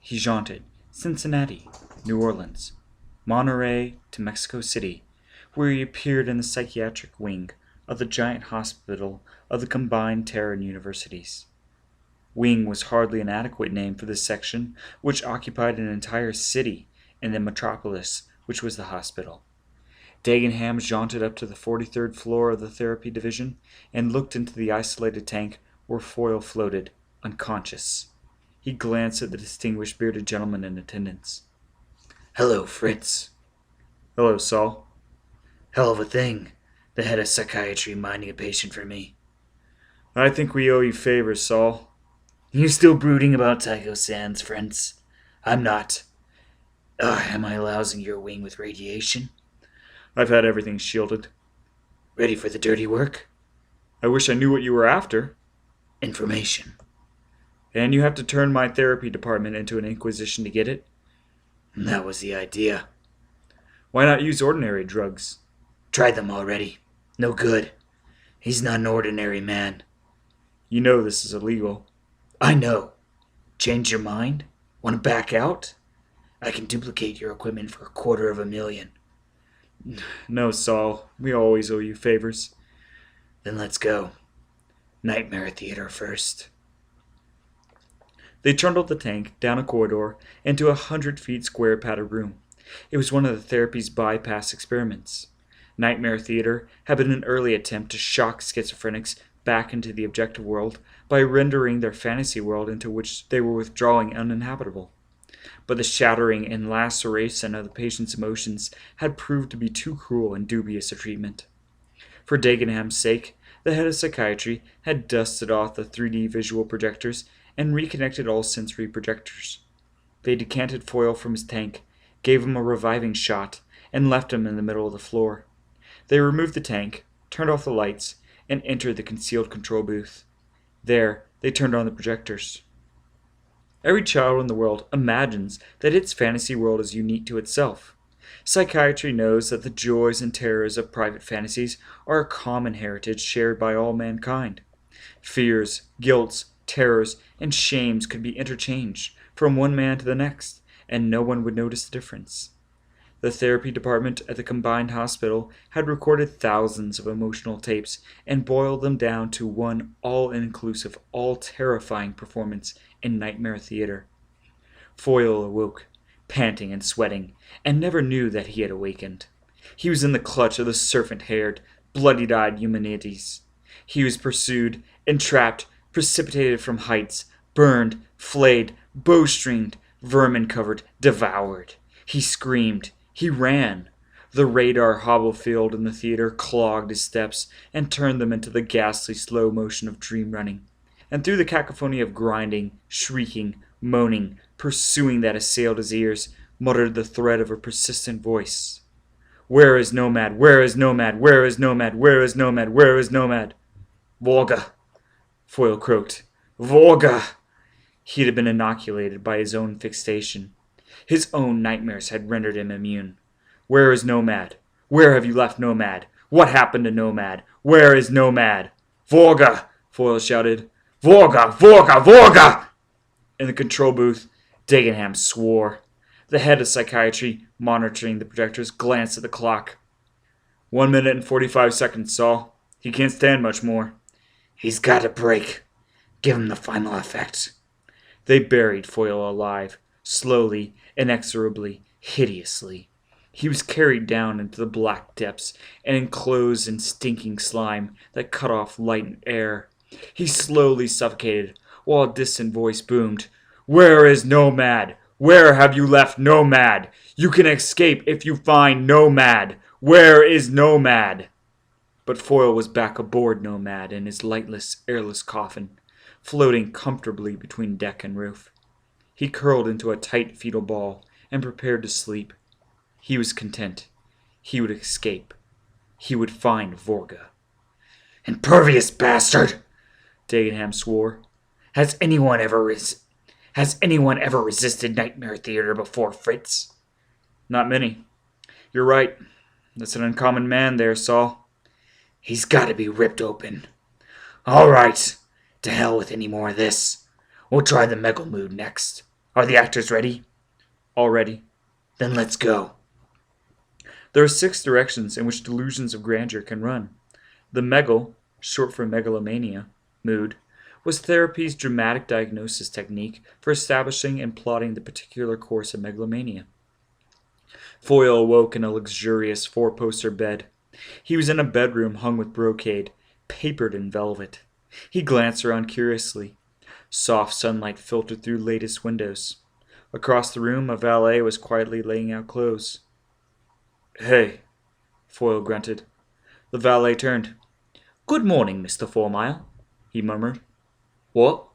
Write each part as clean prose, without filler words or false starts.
He jaunted Cincinnati, New Orleans, Monterey to Mexico City, where he appeared in the psychiatric wing of the giant hospital of the combined Terran universities. Wing was hardly an adequate name for this section, which occupied an entire city in the metropolis, which was the hospital. Dagenham jaunted up to the 43rd floor of the therapy division and looked into the isolated tank where Foyle floated, unconscious. He glanced at the distinguished bearded gentleman in attendance. "Hello, Fritz." "Hello, Saul." "Hell of a thing, the head of psychiatry minding a patient for me." "I think we owe you favors, Saul." "You still brooding about Tycho Sands, Fritz?" "I'm not. Am I lousing your wing with radiation?" "I've had everything shielded." "Ready for the dirty work?" "I wish I knew what you were after." "Information." "And you have to turn my therapy department into an inquisition to get it?" "That was the idea." "Why not use ordinary drugs?" "Tried them already. No good. He's not an ordinary man." "You know this is illegal." "I know. Change your mind? Want to back out? I can duplicate your equipment for $250,000. "No, Saul. We always owe you favors." "Then let's go. Nightmare theater first." They trundled the tank down a corridor into 100 feet square padded room. It was one of the therapy's bypass experiments. Nightmare theater had been an early attempt to shock schizophrenics back into the objective world by rendering their fantasy world into which they were withdrawing uninhabitable. But the shattering and laceration of the patient's emotions had proved to be too cruel and dubious a treatment. For Dagenham's sake, the head of psychiatry had dusted off the 3D visual projectors and reconnected all sensory projectors. They decanted Foyle from his tank, gave him a reviving shot, and left him in the middle of the floor. They removed the tank, turned off the lights, and entered the concealed control booth. There, they turned on the projectors. Every child in the world imagines that its fantasy world is unique to itself. Psychiatry knows that the joys and terrors of private fantasies are a common heritage shared by all mankind. Fears, guilts, terrors, and shames could be interchanged from one man to the next, and no one would notice the difference. The therapy department at the combined hospital had recorded thousands of emotional tapes and boiled them down to one all-inclusive, all-terrifying performance in nightmare theater. Foyle awoke, panting and sweating, and never knew that he had awakened. He was in the clutch of the serpent-haired, bloody-eyed Eumenides. He was pursued, entrapped, precipitated from heights, burned, flayed, bowstringed, vermin-covered, devoured. He screamed. He ran. The radar hobble-field in the theater clogged his steps and turned them into the ghastly slow motion of dream running. And through the cacophony of grinding, shrieking, moaning, pursuing that assailed his ears, muttered the thread of a persistent voice. "Where is Nomad? Where is Nomad? Where is Nomad? Where is Nomad? Where is Nomad?" "Volga," Foyle croaked. "Volga!" He had been inoculated by his own fixation. His own nightmares had rendered him immune. "Where is Nomad? Where have you left Nomad? What happened to Nomad? Where is Nomad?" "Volga!" Foyle shouted. "Volga! Volga! Volga!" In the control booth, Dagenham swore. The head of psychiatry, monitoring the projectors, glanced at the clock. 1 minute and 45 seconds, Saul. He can't stand much more. "He's got a break. Give him the final effect." They buried Foyle alive, slowly, inexorably, hideously. He was carried down into the black depths and enclosed in stinking slime that cut off light and air. He slowly suffocated, while a distant voice boomed, "Where is Nomad? Where have you left Nomad? You can escape if you find Nomad. Where is Nomad?" But Foyle was back aboard Nomad in his lightless, airless coffin, floating comfortably between deck and roof. He curled into a tight fetal ball and prepared to sleep. He was content. He would escape. He would find Vorga. "Impervious bastard!" Dagenham swore. Has anyone ever resisted nightmare theater before, Fritz?" "Not many. You're right. That's an uncommon man there, Saul." "He's got to be ripped open." "All right. To hell with any more of this. We'll try the Megalmood next. Are the actors ready? All ready. Then let's go. There are 6 directions in which delusions of grandeur can run. The megal, short for megalomania, mood, was therapy's dramatic diagnosis technique for establishing and plotting the particular course of megalomania. Foyle awoke in a luxurious 4-poster bed. He was in a bedroom hung with brocade, papered in velvet. He glanced around curiously. Soft sunlight filtered through lattice windows. Across the room, a valet was quietly laying out clothes. "Hey," Foyle grunted. The valet turned. "Good morning, Mr. Fourmyle," he murmured. "What?"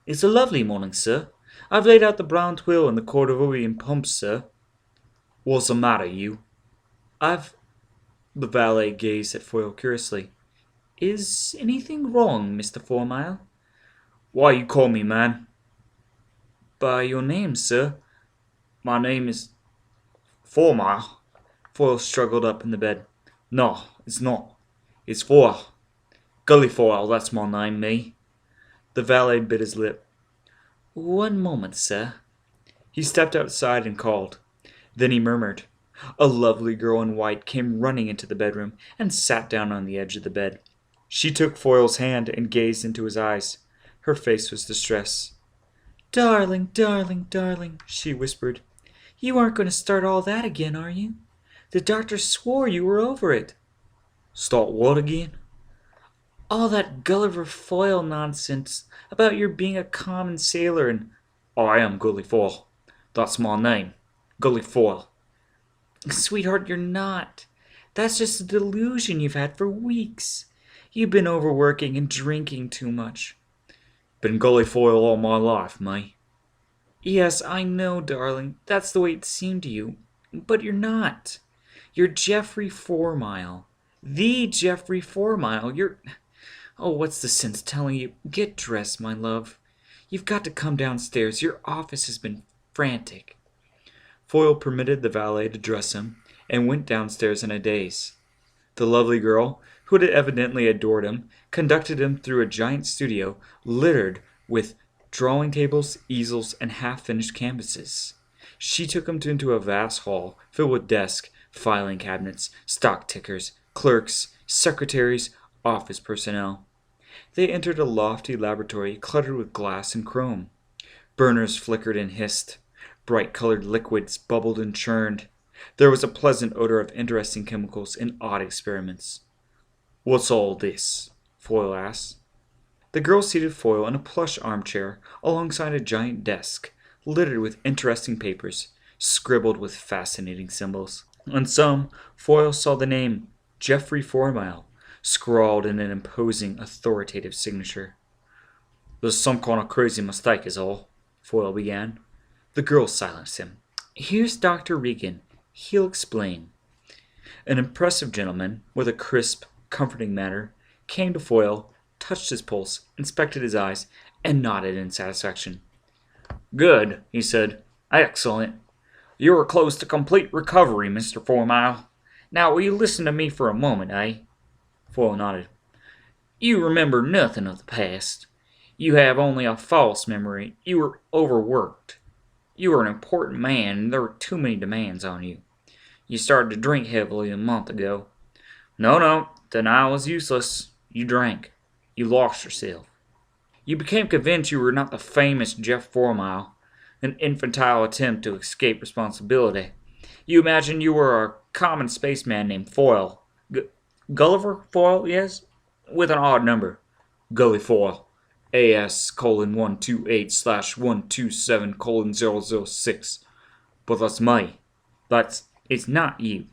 "It's a lovely morning, sir. I've laid out the brown twill and the Cordovian pumps, sir." "What's the matter, you?" "I've—" The valet gazed at Foyle curiously. "Is anything wrong, Mr. Fourmyle?" "Why you call me, man?" "By your name, sir." "My name is Fourmyle." Foyle struggled up in the bed. "No, it's not. It's Foyle. Gully Foyle, that's my name, me." The valet bit his lip. "One moment, sir." He stepped outside and called. Then he murmured. A lovely girl in white came running into the bedroom and sat down on the edge of the bed. She took Foyle's hand and gazed into his eyes. Her face was distress. "Darling, darling, darling," she whispered. "You aren't going to start all that again, are you? The doctor swore you were over it." "Start what again?" "All that Gulliver Foyle nonsense about your being a common sailor and—" "I am Gully Foyle. That's my name. Gully Foyle." "Sweetheart, you're not. That's just a delusion you've had for weeks. You've been overworking and drinking too much." "Been Gully Foyle all my life, me." "Yes, I know, darling. That's the way it seemed to you. But you're not. You're Geoffrey Fourmyle. The Geoffrey Fourmyle. You're... Oh, what's the sense telling you? Get dressed, my love. You've got to come downstairs. Your office has been frantic." Foyle permitted the valet to dress him and went downstairs in a daze. The lovely girl, who had evidently adored him, conducted him through a giant studio littered with drawing tables, easels, and half-finished canvases. She took him into a vast hall filled with desks, filing cabinets, stock tickers, clerks, secretaries, office personnel. They entered a lofty laboratory cluttered with glass and chrome. Burners flickered and hissed. Bright-colored liquids bubbled and churned. There was a pleasant odor of interesting chemicals and odd experiments. "What's all this?" Foyle asked. The girl seated Foyle in a plush armchair alongside a giant desk, littered with interesting papers, scribbled with fascinating symbols. On some, Foyle saw the name Geoffrey Fourmyle, scrawled in an imposing, authoritative signature. "There's some kind of crazy mistake is all," Foyle began. The girl silenced him. "Here's Dr. Regan. He'll explain." An impressive gentleman, with a crisp, comforting manner, came to Foyle, touched his pulse, inspected his eyes, and nodded in satisfaction. "Good," he said. "Excellent. You are close to complete recovery, Mr. Fourmyle. Now, will you listen to me for a moment, eh?" Foyle nodded. "You remember nothing of the past. You have only a false memory. You were overworked. You were an important man, and there were too many demands on you. You started to drink heavily a month ago. No, denial is useless. You drank. You lost yourself. You became convinced you were not the famous Geoff Fourmyle, an infantile attempt to escape responsibility. You imagined you were a common spaceman named Foyle. Gulliver Foyle, yes? With an odd number. Gully Foyle. AS:128/127:006. But that's me. It's not you.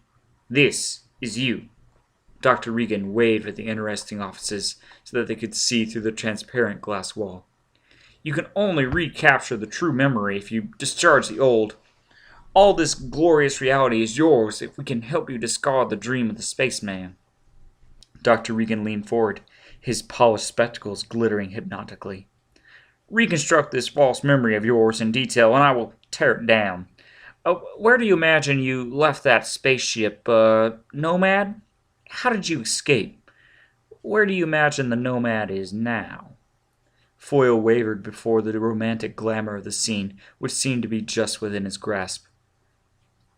This is you." Dr. Regan waved at the interesting offices so that they could see through the transparent glass wall. "You can only recapture the true memory if you discharge the old. All this glorious reality is yours if we can help you discard the dream of the spaceman." Dr. Regan leaned forward, his polished spectacles glittering hypnotically. "Reconstruct this false memory of yours in detail, and I will tear it down. Where do you imagine you left that spaceship? Nomad? How did you escape? Where do you imagine the Nomad is now?" Foyle wavered before the romantic glamour of the scene, which seemed to be just within his grasp.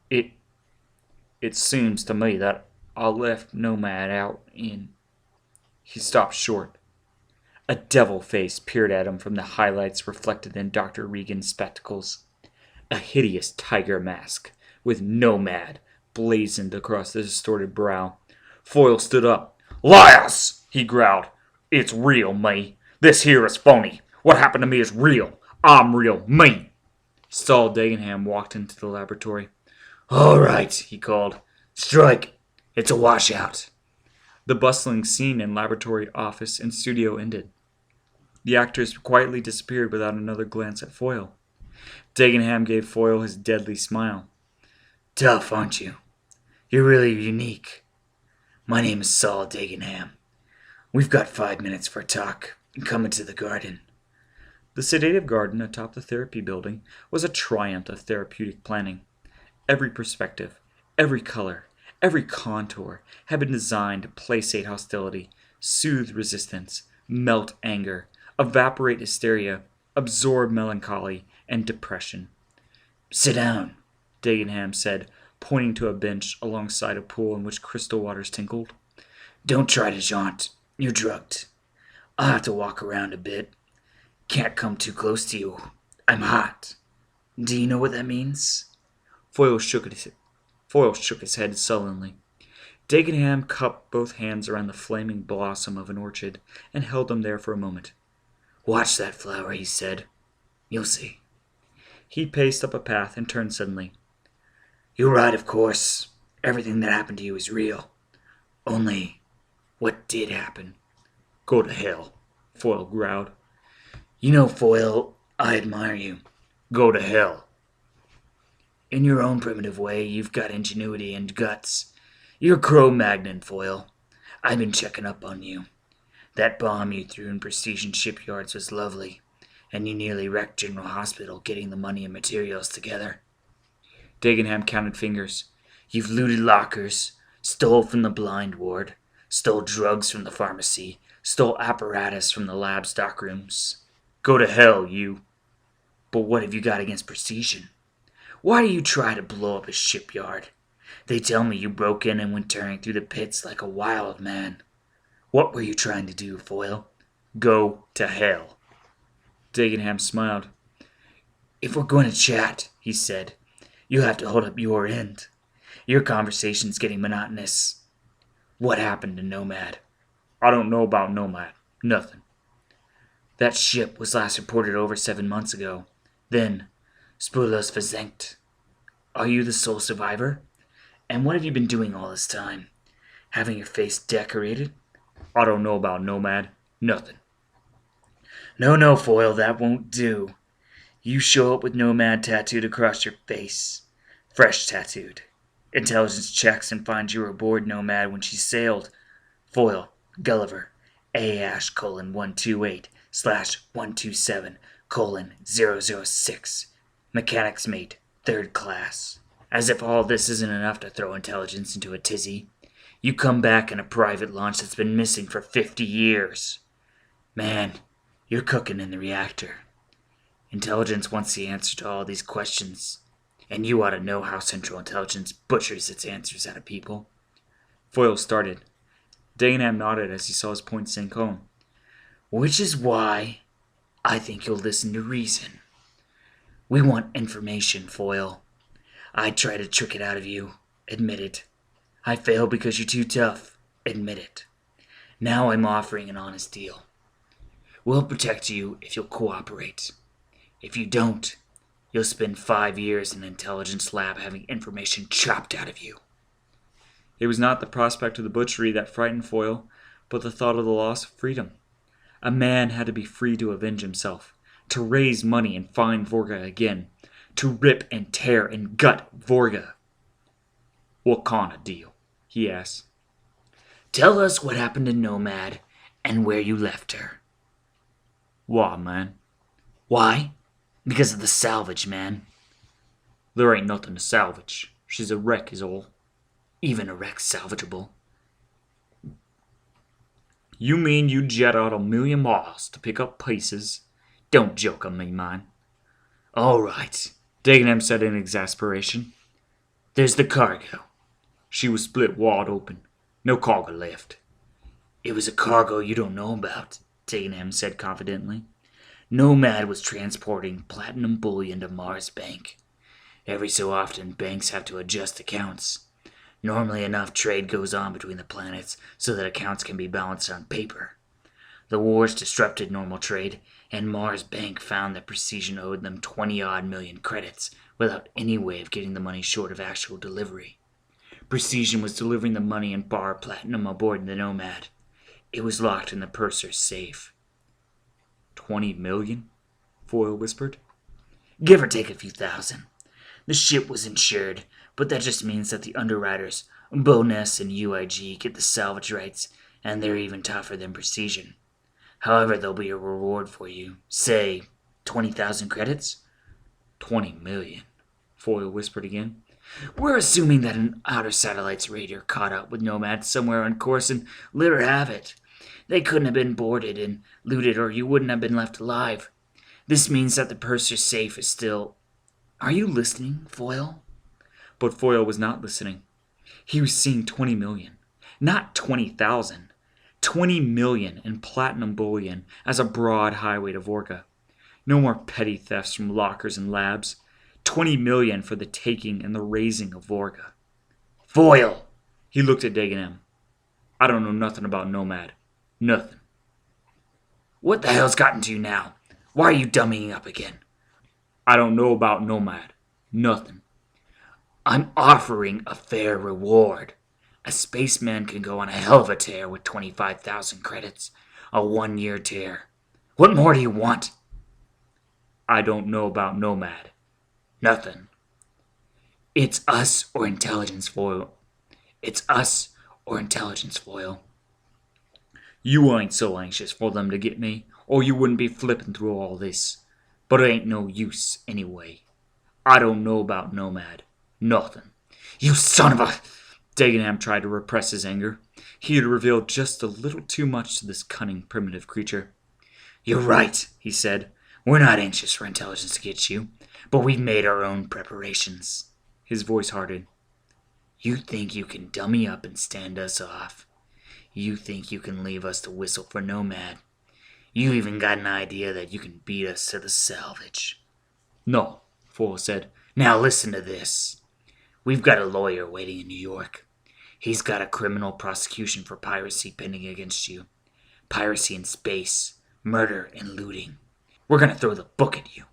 It seems to me that I left Nomad out in... He stopped short. A devil face peered at him from the highlights reflected in Dr. Regan's spectacles. A hideous tiger mask, with Nomad blazoned across the distorted brow. Foyle stood up. "Liars!" he growled. "It's real, me. This here is phony. What happened to me is real. I'm real, me." Saul Dagenham walked into the laboratory. "All right," he called. "Strike. It's a washout." The bustling scene in laboratory, office, and studio ended. The actors quietly disappeared without another glance at Foyle. Dagenham gave Foyle his deadly smile. "Tough, aren't you? You're really unique. My name is Saul Dagenham. We've got 5 minutes for a talk. Come into the garden." The sedative garden atop the therapy building was a triumph of therapeutic planning. Every perspective, every color, every contour had been designed to placate hostility, soothe resistance, melt anger, evaporate hysteria, absorb melancholy and depression. "Sit down," Dagenham said, pointing to a bench alongside a pool in which crystal waters tinkled. "Don't try to jaunt. You're drugged. I'll have to walk around a bit. Can't come too close to you. I'm hot. Do you know what that means?" Foyle shook his head sullenly. Dagenham cupped both hands around the flaming blossom of an orchid and held them there for a moment. "Watch that flower," he said. "You'll see." He paced up a path and turned suddenly. "You're right, of course. Everything that happened to you is real. Only, what did happen?" "Go to hell," Foyle growled. "You know, Foyle, I admire you. "Go to hell." In your own primitive way, you've got ingenuity and guts. You're Cro-Magnon, Foyle. I've been checking up on you. That bomb you threw in Precision Shipyards was lovely, and you nearly wrecked General Hospital getting the money and materials together." Dagenham counted fingers. "You've looted lockers, stole from the blind ward, stole drugs from the pharmacy, stole apparatus from the lab stockrooms. "Go to hell, you." But what have you got against Precision? Why do you try to blow up a shipyard? They tell me you broke in and went tearing through the pits like a wild man. What were you trying to do, Foyle?" "Go to hell." Dagenham smiled. "If we're going to chat," he said, "you have to hold up your end. Your conversation's getting monotonous. What happened to Nomad?" "I don't know about Nomad. Nothing." "That ship was last reported over 7 months ago. Then, Spurlos versenkt. Are you the sole survivor? And what have you been doing all this time? Having your face decorated?" "I don't know about Nomad. Nothing." No, Foyle, that won't do. You show up with Nomad tattooed across your face. Fresh tattooed. Intelligence checks and finds you were aboard Nomad when she sailed. Foyle, Gulliver, AH:128/127:006. Mechanics mate, 3rd class. As if all this isn't enough to throw intelligence into a tizzy. You come back in a private launch that's been missing for 50 years. Man, you're cooking in the reactor. Intelligence wants the answer to all these questions. And you ought to know how Central Intelligence butchers its answers out of people." Foyle started. Dagenham nodded as he saw his point sink home. "Which is why I think you'll listen to reason. We want information, Foyle. I try to trick it out of you. Admit it. I fail because you're too tough. Admit it. Now I'm offering an honest deal. We'll protect you if you'll cooperate. If you don't, you'll spend 5 years in an intelligence lab having information chopped out of you." It was not the prospect of the butchery that frightened Foyle, but the thought of the loss of freedom. A man had to be free to avenge himself, to raise money and find Vorga again, to rip and tear and gut Vorga. "What kind of deal?" he asked. "Tell us what happened to Nomad and where you left her." "Why, man?" "Why? Because of the salvage, man." "There ain't nothing to salvage. She's a wreck is all." "Even a wreck's salvageable." You mean you jet out 1,000,000 miles to pick up pieces? Don't joke on me, man. All right, Dagenham said in exasperation. There's the cargo. She was split wide open. No cargo left. It was a cargo you don't know about, Dagenham said confidently. Nomad was transporting platinum bullion to Mars Bank. Every so often, banks have to adjust accounts. Normally enough trade goes on between the planets so that accounts can be balanced on paper. The wars disrupted normal trade, and Mars Bank found that Precision owed them 20-odd million credits without any way of getting the money short of actual delivery. Precision was delivering the money and bar platinum aboard the Nomad. It was locked in the purser's safe. 20 million? Foyle whispered. Give or take a few thousand. The ship was insured, but that just means that the underwriters, Bonus and UIG, get the salvage rights, and they're even tougher than Precision. However, there'll be a reward for you. Say, 20,000 credits? 20 million, Foyle whispered again. We're assuming that an outer satellite's radar caught up with Nomad somewhere on course and let her have it. They couldn't have been boarded and looted, or you wouldn't have been left alive. This means that the purser's safe is still... Are you listening, Foyle? But Foyle was not listening. He was seeing 20 million, not 20,000. 20 million in platinum bullion as a broad highway to Vorka. No more petty thefts from lockers and labs. 20 million for the taking and the raising of Vorka. Foyle! He looked at Dagenham. I don't know nothing about Nomad. Nothing. What the hell's gotten to you now? Why are you dummying up again? I don't know about Nomad. Nothing. I'm offering a fair reward. A spaceman can go on a hell of a tear with 25,000 credits. A 1-year tear. What more do you want? I don't know about Nomad. Nothing. It's us or intelligence, Foyle. It's us or intelligence, Foyle. You ain't so anxious for them to get me, or you wouldn't be flipping through all this. But it ain't no use anyway. I don't know about Nomad. Nothing. You son of a... Dagenham tried to repress his anger. He had revealed just a little too much to this cunning, primitive creature. You're right, he said. We're not anxious for intelligence to get you, but we've made our own preparations. His voice hardened. You think you can dummy up and stand us off. You think you can leave us to whistle for Nomad. You even got an idea that you can beat us to the salvage. No, Foyle said. Now listen to this. We've got a lawyer waiting in New York. He's got a criminal prosecution for piracy pending against you. Piracy in space, murder, and looting. We're going to throw the book at you.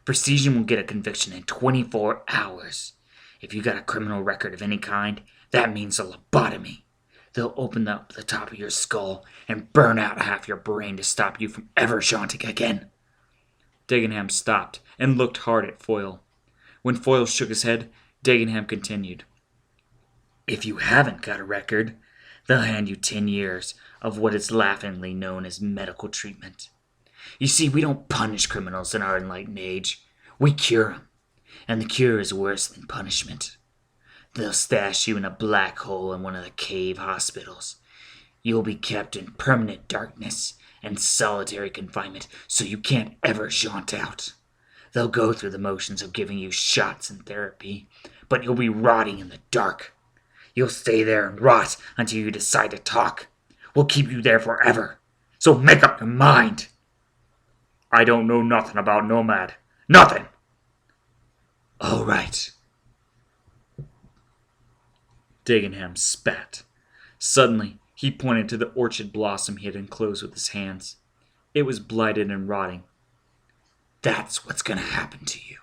Precision will get a conviction in 24 hours. If you got a criminal record of any kind, that means a lobotomy. They'll open up the top of your skull and burn out half your brain to stop you from ever jaunting again. Dagenham stopped and looked hard at Foyle. When Foyle shook his head, Dagenham continued. If you haven't got a record, they'll hand you 10 years of what is laughingly known as medical treatment. You see, we don't punish criminals in our enlightened age. We cure them. And the cure is worse than punishment. They'll stash you in a black hole in one of the cave hospitals. You'll be kept in permanent darkness and solitary confinement so you can't ever jaunt out. They'll go through the motions of giving you shots and therapy, but you'll be rotting in the dark. You'll stay there and rot until you decide to talk. We'll keep you there forever. So make up your mind. I don't know nothing about Nomad. Nothing. All right. Dagenham spat. Suddenly, he pointed to the orchid blossom he had enclosed with his hands. It was blighted and rotting. That's what's going to happen to you.